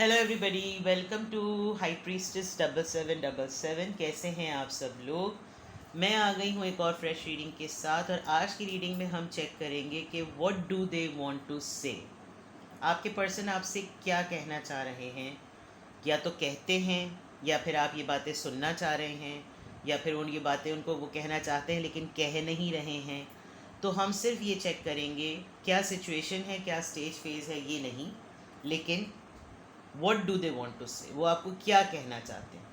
Hello everybody, welcome to high priestess 7777। कैसे हैं आप सब लोग। मैं आ गई हूँ एक और फ्रेश रीडिंग के साथ, और आज की रीडिंग में हम चेक करेंगे कि what do they want to say. आपके पर्सन आपसे क्या कहना चाह रहे हैं, या तो कहते हैं, या फिर आप ये बातें सुनना चाह रहे हैं, या फिर उन ये बातें उनको वो कहना चाहते हैं लेकिन कह नहीं रहे हैं। तो हम सिर्फ ये चेक करेंगे क्या सिचुएशन है, क्या स्टेज फेज़ है, ये नहीं, लेकिन what do they want to say, वो आपको क्या कहना चाहते हैं,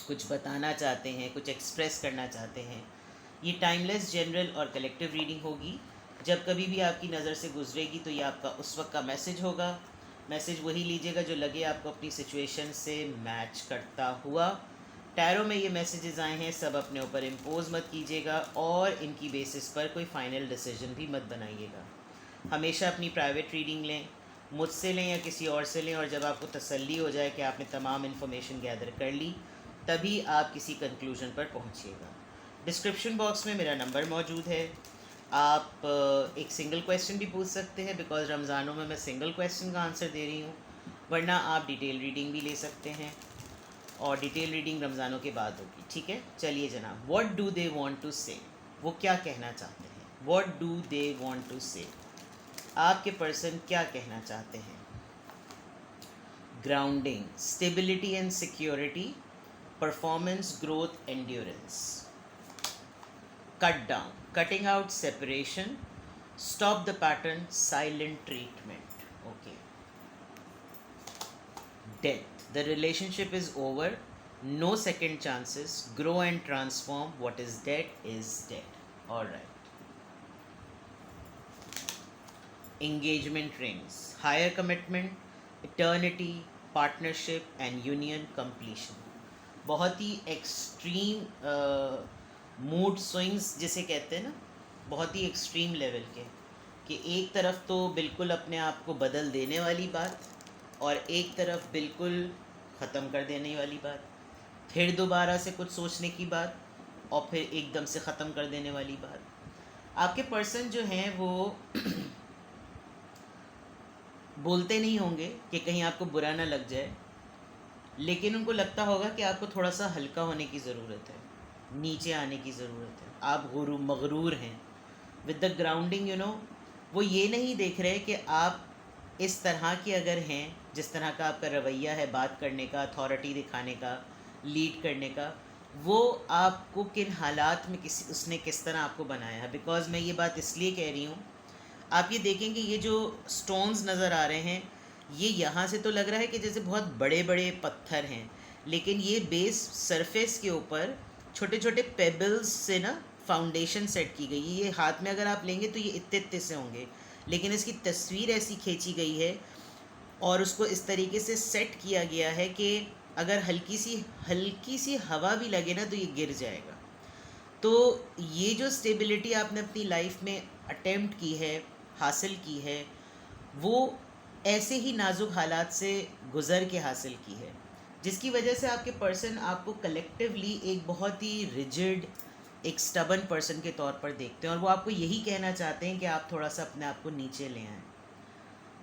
कुछ बताना चाहते हैं, कुछ एक्सप्रेस करना चाहते हैं। ये टाइमलेस, जनरल और कलेक्टिव रीडिंग होगी। जब कभी भी आपकी नज़र से गुजरेगी तो ये आपका उस वक्त का मैसेज होगा। मैसेज वही लीजिएगा जो लगे आपको अपनी सिचुएशन से मैच करता हुआ। टैरो में ये मैसेजेस आए हैं, सब अपने ऊपर इम्पोज मत कीजिएगा और इनकी बेसिस पर कोई फाइनल डिसीजन भी मत बनाइएगा। हमेशा अपनी प्राइवेट रीडिंग लें, मुझसे लें या किसी और से लें, और जब आपको तसल्ली हो जाए कि आपने तमाम इन्फॉर्मेशन गैदर कर ली, तभी आप किसी कंक्लूजन पर पहुंचिएगा। डिस्क्रिप्शन बॉक्स में मेरा नंबर मौजूद है। आप एक सिंगल क्वेश्चन भी पूछ सकते हैं, बिकॉज रमज़ानों में मैं सिंगल क्वेश्चन का आंसर दे रही हूँ, वरना आप डिटेल रीडिंग भी ले सकते हैं, और डिटेल रीडिंग रमज़ानों के बाद होगी। ठीक है, चलिए जनाब, what do they want to say, वो क्या कहना चाहते हैं। What do they want to say, आपके पर्सन क्या कहना चाहते हैं। Grounding, stability and security, performance, growth, endurance. Cut down, cutting out, separation, stop the pattern, silent treatment. Okay. Death, the relationship is over, no second chances, grow and transform, what is dead is dead. Alright. engagement rings, higher commitment, eternity, partnership and union completion। बहुत ही extreme mood swings जिसे कहते हैं ना, बहुत ही extreme level के, कि एक तरफ तो बिल्कुल अपने आप को बदल देने वाली बात, और एक तरफ बिल्कुल ख़त्म कर देने वाली बात, फिर दोबारा से कुछ सोचने की बात, और फिर एकदम से ख़त्म कर देने वाली बात। आपके पर्सन जो हैं वो बोलते नहीं होंगे कि कहीं आपको बुरा ना लग जाए, लेकिन उनको लगता होगा कि आपको थोड़ा सा हल्का होने की ज़रूरत है, नीचे आने की ज़रूरत है, आप मगरूर हैं विद द ग्राउंडिंग। वो ये नहीं देख रहे कि आप इस तरह के अगर हैं, जिस तरह का आपका रवैया है बात करने का, अथॉरिटी दिखाने का, लीड करने का, वो आपको किन हालात में उसने किस तरह आपको बनाया है। बिकॉज मैं ये बात इसलिए कह रही हूँ, आप ये देखेंगे ये जो स्टोन्स नज़र आ रहे हैं, ये यहाँ से तो लग रहा है कि जैसे बहुत बड़े बड़े पत्थर हैं, लेकिन ये बेस सरफेस के ऊपर छोटे छोटे पेबल्स से ना फाउंडेशन सेट की गई है। ये हाथ में अगर आप लेंगे तो ये इतने इतने से होंगे, लेकिन इसकी तस्वीर ऐसी खींची गई है और उसको इस तरीके से सेट किया गया है कि अगर हल्की सी हवा भी लगे ना तो ये गिर जाएगा। तो ये जो स्टेबिलिटी आपने अपनी लाइफ में अटेम्प्ट की है, हासिल की है, वो ऐसे ही नाजुक हालात से गुज़र के हासिल की है, जिसकी वजह से आपके पर्सन आपको कलेक्टिवली एक बहुत ही रिजिड, एक स्टबन पर्सन के तौर पर देखते हैं, और वो आपको यही कहना चाहते हैं कि आप थोड़ा सा अपने आप को नीचे ले आएँ,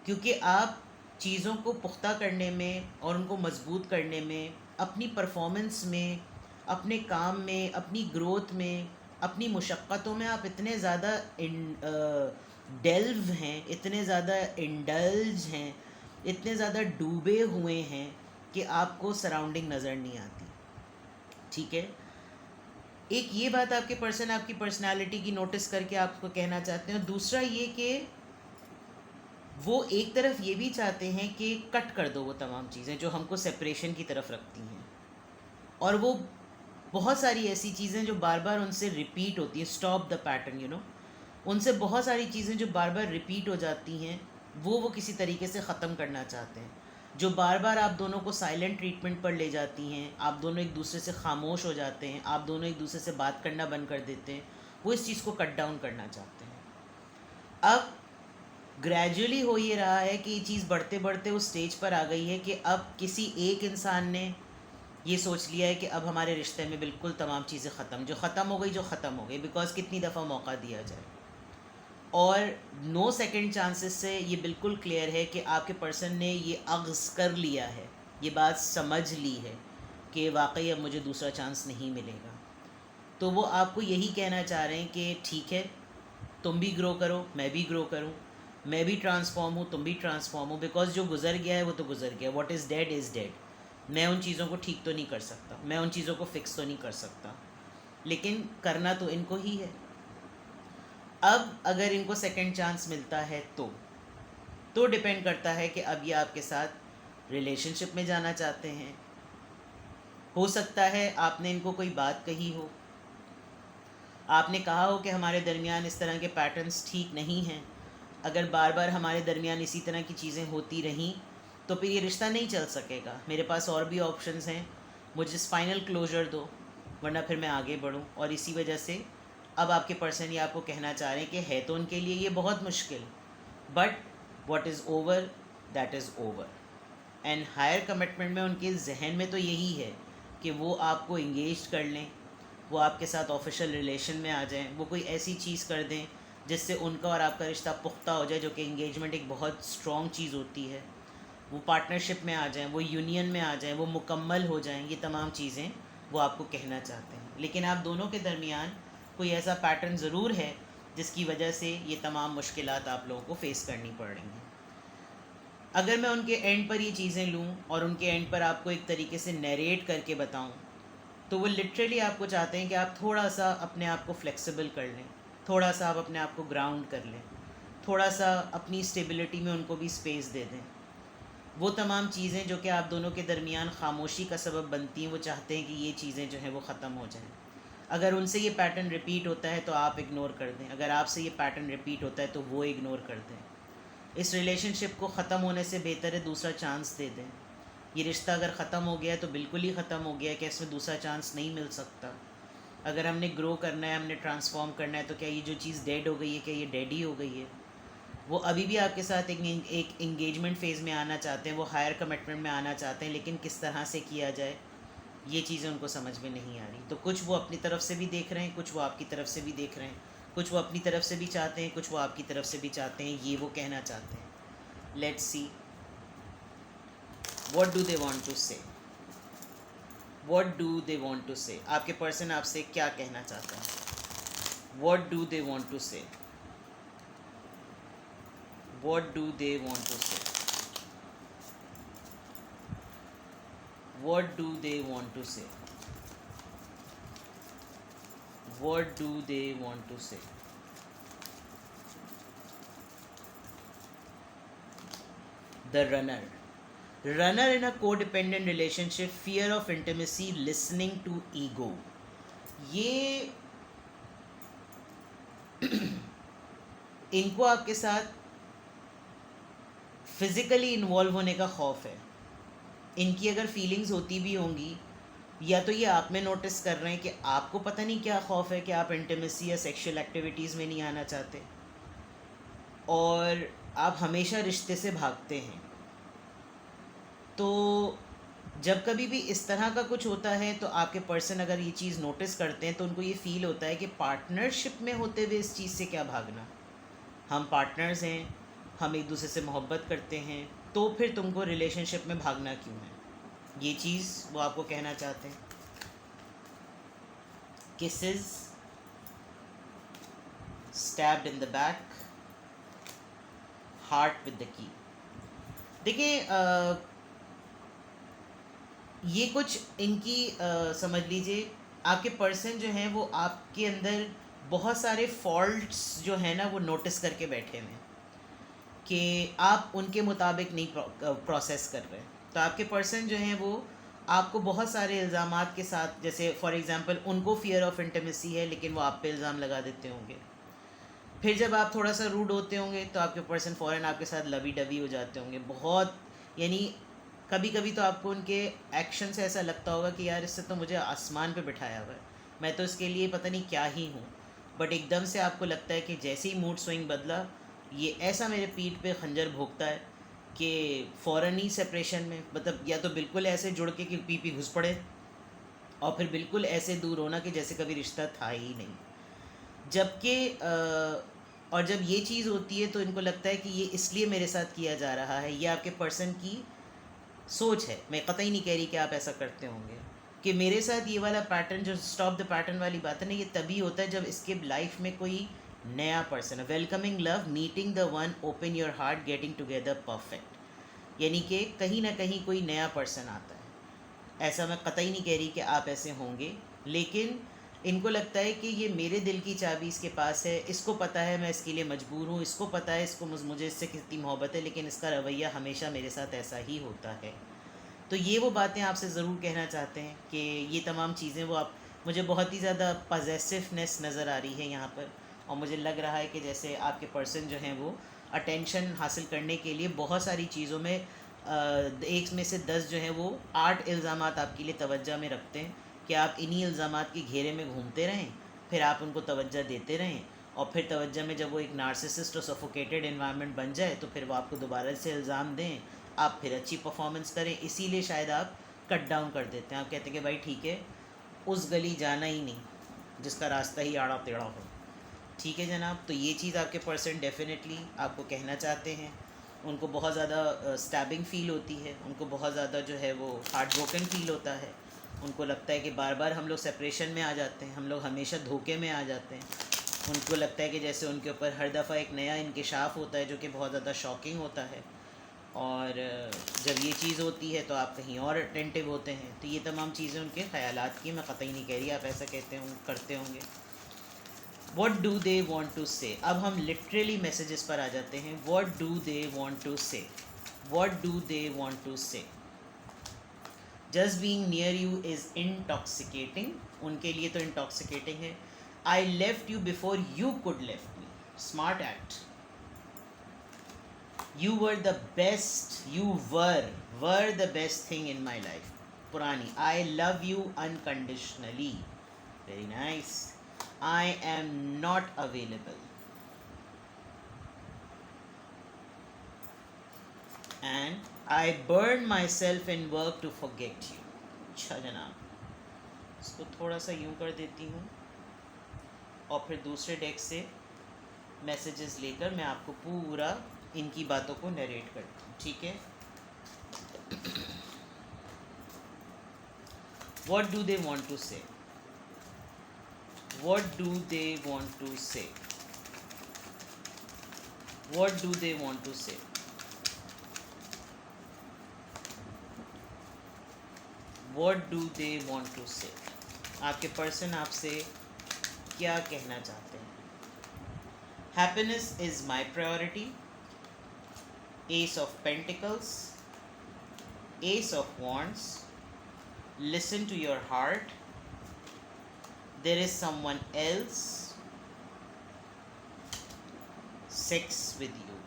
क्योंकि आप चीज़ों को पुख्ता करने में और उनको मजबूत करने में, अपनी परफॉर्मेंस में, अपने काम में, अपनी ग्रोथ में, अपनी मुशक्क़तों में आप इतने ज़्यादा डेल्व हैं, इतने ज़्यादा इंडल्ज हैं, इतने ज़्यादा डूबे हुए हैं कि आपको सराउंडिंग नज़र नहीं आती। ठीक है, एक ये बात आपके पर्सन आपकी पर्सनालिटी की नोटिस करके आपको कहना चाहते हैं। दूसरा ये कि वो एक तरफ ये भी चाहते हैं कि कट कर दो वो तमाम चीज़ें जो हमको सेपरेशन की तरफ रखती हैं, और वो बहुत सारी ऐसी चीज़ें जो बार बार उनसे रिपीट होती हैं, स्टॉप द पैटर्न, उनसे बहुत सारी चीज़ें जो बार बार रिपीट हो जाती हैं, वो किसी तरीके से ख़त्म करना चाहते हैं, जो बार बार आप दोनों को साइलेंट ट्रीटमेंट पर ले जाती हैं, आप दोनों एक दूसरे से खामोश हो जाते हैं, आप दोनों एक दूसरे से बात करना बंद कर देते हैं, वो इस चीज़ को कट डाउन करना चाहते हैं। अब ग्रेजुअली हो ये रहा है कि ये चीज़ बढ़ते बढ़ते उस स्टेज पर आ गई है कि अब किसी एक इंसान ने ये सोच लिया है कि अब हमारे रिश्ते में बिल्कुल तमाम चीज़ें ख़त्म, जो ख़त्म हो गई, बिकॉज़ कितनी दफ़ा मौका दिया जाए। और नो सेकंड चांसेस से ये बिल्कुल क्लियर है कि आपके पर्सन ने ये अग्ज़ कर लिया है, ये बात समझ ली है कि वाकई अब मुझे दूसरा चांस नहीं मिलेगा। तो वो आपको यही कहना चाह रहे हैं कि ठीक है, तुम भी ग्रो करो, मैं भी ग्रो करूँ, मैं भी ट्रांसफॉर्म हूँ, तुम भी ट्रांसफॉर्म हो, बिकॉज जो गुजर गया है वो तो गुजर गया, what is dead is dead. मैं उन चीज़ों को ठीक तो नहीं कर सकता, मैं उन चीज़ों को फिक्स तो नहीं कर सकता, लेकिन करना तो इनको ही है। अब अगर इनको सेकंड चांस मिलता है तो डिपेंड करता है कि अब ये आपके साथ रिलेशनशिप में जाना चाहते हैं। हो सकता है आपने इनको कोई बात कही हो, आपने कहा हो कि हमारे दरमियान इस तरह के पैटर्न्स ठीक नहीं हैं, अगर बार बार हमारे दरमियान इसी तरह की चीज़ें होती रहें तो फिर ये रिश्ता नहीं चल सकेगा। मेरे पास और भी ऑप्शंस हैं, मुझे फाइनल क्लोजर दो, वरना फिर मैं आगे बढ़ूं। और इसी वजह से अब आपके पर्सन ये आपको कहना चाह रहे हैं कि है तो उनके लिए ये बहुत मुश्किल, but what is over that is over. And higher commitment में उनके जहन में तो यही है कि वो आपको इंगेज कर लें, वो आपके साथ ऑफिशियल रिलेशन में आ जाएं, वो कोई ऐसी चीज़ कर दें जिससे उनका और आपका रिश्ता पुख्ता हो जाए, जो कि इंगेजमेंट एक बहुत स्ट्रॉन्ग चीज़ होती है। वो पार्टनरशिप में आ जाएं, वो यूनियन में आ जाएं, वो मुकम्मल हो जाएं, ये तमाम चीज़ें वो आपको कहना चाहते हैं। लेकिन आप दोनों के दरमियान कोई ऐसा पैटर्न ज़रूर है जिसकी वजह से ये तमाम मुश्किलात आप लोगों को फ़ेस करनी पड़ रही हैं। अगर मैं उनके एंड पर ये चीज़ें लूँ और उनके एंड पर आपको एक तरीके से नरेट करके बताऊँ, तो वो लिटरली आपको चाहते हैं कि आप थोड़ा सा अपने आप को फ्लेक्सिबल कर लें, थोड़ा सा आप अपने आप को ग्राउंड कर लें, थोड़ा सा अपनी स्टेबिलिटी में उनको भी स्पेस दे दें। वो तमाम चीज़ें जो कि आप दोनों के दरमियान खामोशी का सबब बनती हैं, वो चाहते हैं कि ये चीज़ें जो हैं वो ख़त्म हो जाएं। अगर उनसे ये पैटर्न रिपीट होता है तो आप इग्नोर कर दें, अगर आपसे ये पैटर्न रिपीट होता है तो वो इग्नोर कर दें। इस रिलेशनशिप को ख़त्म होने से बेहतर है दूसरा चांस दे दें। ये रिश्ता अगर ख़त्म हो गया है तो बिल्कुल ही ख़त्म हो गया है, कि इसमें दूसरा चांस नहीं मिल सकता। अगर हमने ग्रो करना है, हमने ट्रांसफॉर्म करना है, तो क्या ये जो चीज़ डेड हो गई है, क्या ये डेड ही हो गई है? वो अभी भी आपके साथ एक इंगेजमेंट फ़ेज़ में आना चाहते हैं, वो हायर कमिटमेंट में आना चाहते हैं, लेकिन किस तरह से किया जाए ये चीज़ें उनको समझ में नहीं आ रही। तो कुछ वो अपनी तरफ से भी देख रहे हैं, कुछ वो आपकी तरफ से भी देख रहे हैं, कुछ वो अपनी तरफ से भी चाहते हैं, कुछ वो आपकी तरफ से भी चाहते हैं, ये वो कहना चाहते हैं। Let's see what do they want to say, what do they want to say. आपके पर्सन आपसे क्या कहना चाहता है? What do they want to say, what do they want to say, what do they want to say, what do they want to say. The runner, runner in a codependent relationship, fear of intimacy, listening to ego। ये इनको आपके साथ physically involve होने का खौफ है। इनकी अगर फीलिंग्स होती भी होंगी, या तो ये आप में नोटिस कर रहे हैं कि आपको पता नहीं क्या खौफ है कि आप इंटिमेसी या सेक्सुअल एक्टिविटीज़ में नहीं आना चाहते, और आप हमेशा रिश्ते से भागते हैं। तो जब कभी भी इस तरह का कुछ होता है तो आपके पर्सन अगर ये चीज़ नोटिस करते हैं तो उनको ये फ़ील होता है कि पार्टनरशिप में होते हुए इस चीज़ से क्या भागना, हम पार्टनर्स हैं, हम एक दूसरे से मोहब्बत करते हैं, तो फिर तुमको रिलेशनशिप में भागना क्यों है? ये चीज़ वो आपको कहना चाहते हैं। Kisses, stabbed in the back, heart with the key. देखिए ये कुछ इनकी समझ लीजिए, आपके पर्सन जो हैं वो आपके अंदर बहुत सारे फॉल्ट्स जो हैं ना वो नोटिस करके बैठे हुए हैं कि आप उनके मुताबिक नहीं प्रोसेस कर रहे। तो आपके पर्सन जो हैं वो आपको बहुत सारे इल्ज़ामात के साथ, जैसे फॉर एग्ज़ाम्पल उनको फ़ियर ऑफ इंटिमेसी है लेकिन वो आप पे इल्ज़ाम लगा देते होंगे। फिर जब आप थोड़ा सा रूड होते होंगे तो आपके पर्सन फ़ौरन आपके साथ लवी डवी हो जाते होंगे बहुत। यानी कभी कभी तो आपको उनके एक्शन से ऐसा लगता होगा कि यार इससे तो मुझे आसमान पे बिठाया हुआ है, मैं तो इसके लिए पता नहीं क्या ही हूँ। बट एकदम से आपको लगता है कि जैसे ही मूड स्विंग बदला, ये ऐसा मेरे पीठ पे खंजर भोंकता है कि फ़ौरन ही सेपरेशन में, मतलब या तो बिल्कुल ऐसे जुड़ के कि पी घुस पड़े, और फिर बिल्कुल ऐसे दूर होना कि जैसे कभी रिश्ता था ही नहीं। जबकि और जब ये चीज़ होती है तो इनको लगता है कि ये इसलिए मेरे साथ किया जा रहा है, ये आपके पर्सन की सोच है। मैं कतई नहीं कह रही कि आप ऐसा करते होंगे, कि मेरे साथ ये वाला पैटर्न, जो स्टॉप द पैटर्न वाली बात है ना, ये तभी होता है जब इसके लाइफ में कोई नया पर्सन है। Welcoming love, meeting the one, open your heart, getting together, perfect. यानी कि कहीं ना कहीं कोई नया पर्सन आता है। ऐसा मैं कतई नहीं कह रही कि आप ऐसे होंगे, लेकिन इनको लगता है कि ये मेरे दिल की चाबी इसके पास है, इसको पता है मैं इसके लिए मजबूर हूँ, इसको पता है इसको मुझे इससे कितनी मोहब्बत है, लेकिन इसका रवैया हमेशा मेरे साथ ऐसा ही होता है। तो ये वो बातें आपसे ज़रूर कहना चाहते हैं कि ये तमाम चीज़ें वो आप, मुझे बहुत ही ज़्यादा पॉजेसिवनेस नज़र आ रही है यहाँ पर, और मुझे लग रहा है कि जैसे आपके पर्सन जो हैं वो अटेंशन हासिल करने के लिए बहुत सारी चीज़ों में एक में से 10 जो हैं वो 8 इल्ज़ामात आपके लिए तवज्जो में रखते हैं कि आप इन्हीं इल्ज़ामात के घेरे में घूमते रहें, फिर आप उनको तवज्जो देते रहें, और फिर तवज्जो में जब वो एक नार्सिसिस्ट और सफोकेटेड एनवायरनमेंट बन जाए तो फिर वो आपको दोबारा से इल्ज़ाम दें, आप फिर अच्छी परफॉर्मेंस करें। इसीलिए शायद आप कट डाउन कर देते हैं, आप कहते हैं कि भाई ठीक है, उस गली जाना ही नहीं जिसका रास्ता ही आड़ा टेढ़ा हो। ठीक है जनाब, तो ये चीज़ आपके पर्सन डेफिनेटली आपको कहना चाहते हैं। उनको बहुत ज़्यादा स्टैबिंग फ़ील होती है, उनको बहुत ज़्यादा जो है वो हार्ट ब्रोकन फ़ील होता है। उनको लगता है कि बार बार हम लोग सेपरेशन में आ जाते हैं, हम लोग हमेशा धोखे में आ जाते हैं। उनको लगता है कि जैसे उनके ऊपर हर दफ़ा एक नया इंकिशाफ होता है जो कि बहुत ज़्यादा शॉकिंग होता है, और जब ये चीज़ होती है तो आप कहीं और अटेंटिव होते हैं। तो ये तमाम चीज़ें उनके ख़यालात की, मैं कतई नहीं कह रही आप ऐसा करते होंगे। What do they want to say? अब हम लिटरली मैसेजेस पर आ जाते हैं। What do they want to say? What do they want to say? Just being near you is intoxicating. उनके लिए तो intoxicating है। I left you before you could left me. Smart act. You were the best. You were the best thing in my life. पुरानी I love you unconditionally. Very nice. I am not available. And I burn myself in work to forget you. अच्छा जनाब, इसको थोड़ा सा यूं कर देती हूँ और फिर दूसरे डेक से मैसेजेस लेकर मैं आपको पूरा इनकी बातों को नरेट करती हूँ। ठीक है, What do they want to say? What do they want to say? What do they want to say? What do they want to say? आपके पर्सन आपसे क्या कहना चाहते हैं? Happiness is my priority. Ace of Pentacles. Ace of Wands. Listen to your heart. There is someone else. Sex with you.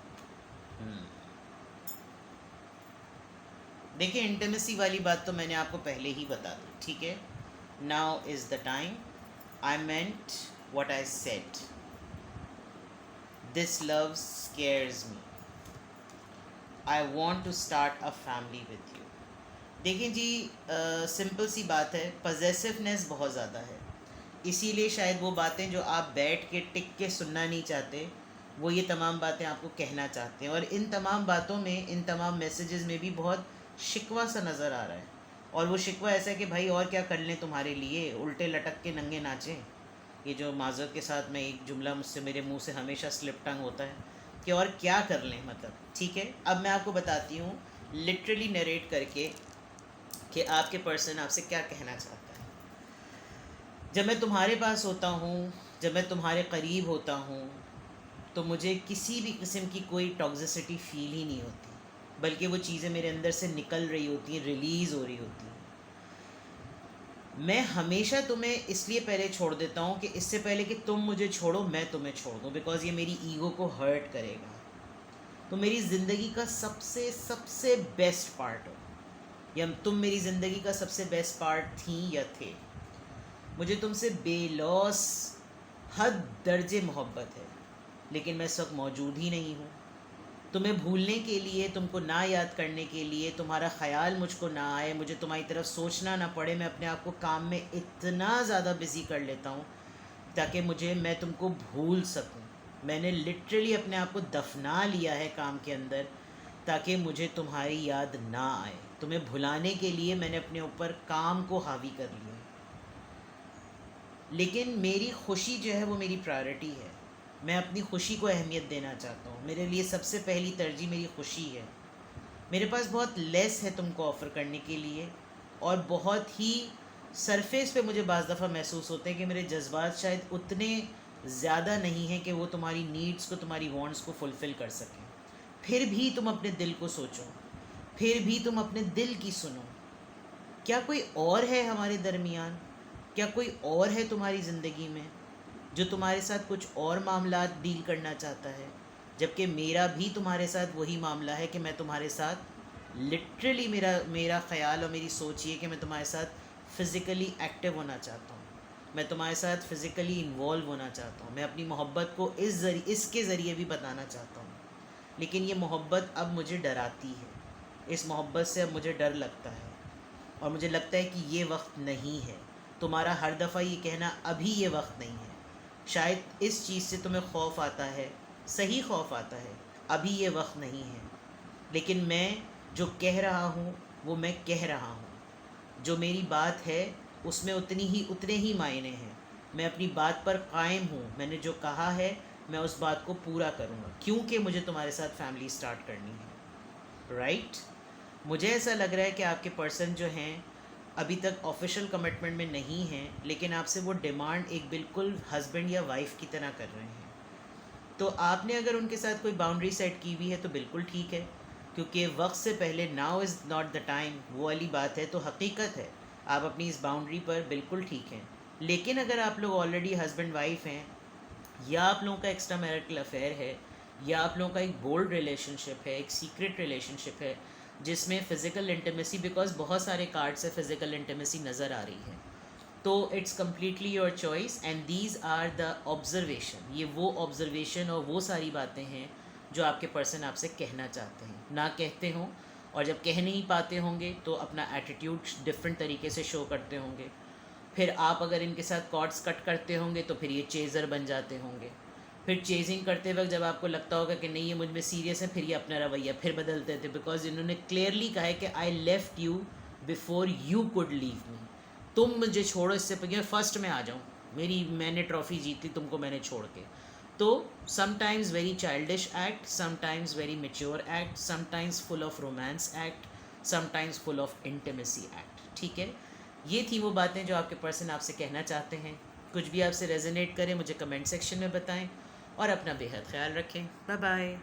देखिए, intimacy वाली बात तो मैंने आपको पहले ही बता दी। ठीक है, now is the time. I meant what I said. This love scares me. I want to start a family with you. देखिए जी, सिंपल सी बात है, पॉजेसिवनेस बहुत ज़्यादा है, इसीलिए शायद वो बातें जो आप बैठ के टिक के सुनना नहीं चाहते, वो ये तमाम बातें आपको कहना चाहते हैं। और इन तमाम बातों में, इन तमाम मैसेजेस में भी बहुत शिकवा सा नज़र आ रहा है। और वो शिकवा ऐसा है कि भाई और क्या कर लें तुम्हारे लिए, उल्टे लटक के नंगे नाचें। ये जो माज़रत के साथ में एक जुमला मुझसे, मेरे मुंह से हमेशा स्लिप टंग होता है कि और क्या कर लें, मतलब। ठीक है, अब मैं आपको बताती हूँ लिटरली नरेट करके कि आपके पर्सन आपसे क्या कहना चाहता है। जब मैं तुम्हारे पास होता हूँ, जब मैं तुम्हारे करीब होता हूँ, तो मुझे किसी भी किस्म की कोई टॉक्सिसिटी फील ही नहीं होती, बल्कि वो चीज़ें मेरे अंदर से निकल रही होती हैं, रिलीज़ हो रही होती हैं। मैं हमेशा तुम्हें इसलिए पहले छोड़ देता हूँ कि इससे पहले कि तुम मुझे छोड़ो मैं तुम्हें छोड़ दूँ, बिकॉज़ ये मेरी ईगो को हर्ट करेगा। तो मेरी ज़िंदगी का सबसे सबसे बेस्ट पार्ट हो, या तुम मेरी ज़िंदगी का सबसे बेस्ट पार्ट थी या थे। मुझे तुमसे बेलौस हद दर्जे मोहब्बत है, लेकिन मैं इस वक्त मौजूद ही नहीं हूँ। तुम्हें भूलने के लिए, तुमको ना याद करने के लिए, तुम्हारा ख़याल मुझको ना आए, मुझे तुम्हारी तरफ सोचना ना पड़े, मैं अपने आप को काम में इतना ज़्यादा बिज़ी कर लेता हूँ ताकि मैं तुमको भूल सकूँ। मैंने लिटरली अपने आप को दफना लिया है काम के अंदर ताकि मुझे तुम्हारी याद ना आए। तुम्हें भुलाने के लिए मैंने अपने ऊपर काम को हावी कर लिया। लेकिन मेरी खुशी जो है वो मेरी प्रायोरिटी है। मैं अपनी खुशी को अहमियत देना चाहता हूँ। मेरे लिए सबसे पहली तरजीह मेरी खुशी है। मेरे पास बहुत लेस है तुमको ऑफ़र करने के लिए, और बहुत ही सरफेस पे मुझे बाज़ दफ़ा महसूस होते हैं कि मेरे जज्बात शायद उतने ज़्यादा नहीं हैं कि वो तुम्हारी नीड्स को, तुम्हारी वांट्स को फुलफ़िल कर सकें। फिर भी तुम अपने दिल को सोचो, फिर भी तुम अपने दिल की सुनो। क्या कोई और है हमारे दरमियान? क्या कोई और है तुम्हारी ज़िंदगी में जो तुम्हारे साथ कुछ और मामला डील करना चाहता है? जबकि मेरा भी तुम्हारे साथ वही मामला है कि मैं तुम्हारे साथ लिटरली, मेरा ख़्याल और मेरी सोच ये कि मैं तुम्हारे साथ फ़िज़िकली एक्टिव होना चाहता हूँ। मैं तुम्हारे साथ फ़िज़िकली इन्वॉल्व होना चाहता हूँ। मैं अपनी मोहब्बत को इसके ज़रिए भी बताना चाहता हूँ। लेकिन ये मोहब्बत अब मुझे डराती है। इस मोहब्बत से अब मुझे डर लगता है, और मुझे लगता है कि ये वक्त नहीं है। तुम्हारा हर दफ़ा ये कहना अभी ये वक्त नहीं है, शायद इस चीज़ से तुम्हें खौफ आता है, सही खौफ आता है, अभी ये वक्त नहीं है। लेकिन मैं जो कह रहा हूँ वो मैं कह रहा हूँ। जो मेरी बात है उसमें उतने ही मायने हैं। मैं अपनी बात पर कायम हूँ। मैंने जो कहा है मैं उस बात को पूरा करूँगा, क्योंकि मुझे तुम्हारे साथ फैमिली स्टार्ट करनी है। राइट? मुझे ऐसा लग रहा है कि आपके पर्सन जो हैं अभी तक ऑफिशियल कमिटमेंट में नहीं हैं, लेकिन आपसे वो डिमांड एक बिल्कुल हस्बैंड या वाइफ़ की तरह कर रहे हैं। तो आपने अगर उनके साथ कोई बाउंड्री सेट की हुई है तो बिल्कुल ठीक है, क्योंकि वक्त से पहले now is not the time, वो वाली बात है। तो हकीकत है आप अपनी इस बाउंड्री पर बिल्कुल ठीक हैं। लेकिन अगर आप लोग ऑलरेडी हस्बैंड वाइफ हैं, या आप लोगों का एक्स्ट्रा मैरिटल अफेयर है, या आप लोगों का एक बोल्ड रिलेशनशिप है, एक सीक्रेट रिलेशनशिप है जिसमें फ़िज़िकल इंटीमेसी, बिकॉज बहुत सारे कार्ड से फ़िज़िकल इंटीमेसी नज़र आ रही है, तो it's completely your choice and these are the observation. ये वो ऑब्जर्वेशन और वो सारी बातें हैं जो आपके पर्सन आपसे कहना चाहते हैं, ना कहते हों, और जब कह नहीं पाते होंगे तो अपना एटीट्यूड डिफरेंट तरीके से शो करते होंगे। फिर आप अगर इनके साथ कॉर्ड्स कट करते होंगे तो फिर ये चेज़र बन जाते होंगे। फिर चेजिंग करते वक्त जब आपको लगता होगा कि नहीं ये मुझ में सीरियस है, फिर ये अपना रवैया फिर बदलते थे, बिकॉज इन्होंने क्लियरली कहा है कि I left you before you could leave me. तुम मुझे छोड़ो इससे पहले फर्स्ट में आ जाऊँ, मैंने ट्रॉफ़ी जीती तुमको मैंने छोड़ के। तो sometimes very childish act, sometimes very mature act, sometimes full of romance act, sometimes full of intimacy act. ठीक है, ये थी वो बातें जो आपके पर्सन आपसे कहना चाहते हैं। कुछ भी आपसे रेजोनेट करें मुझे कमेंट सेक्शन में बताएं, और अपना बेहद ख्याल रखें। Bye bye.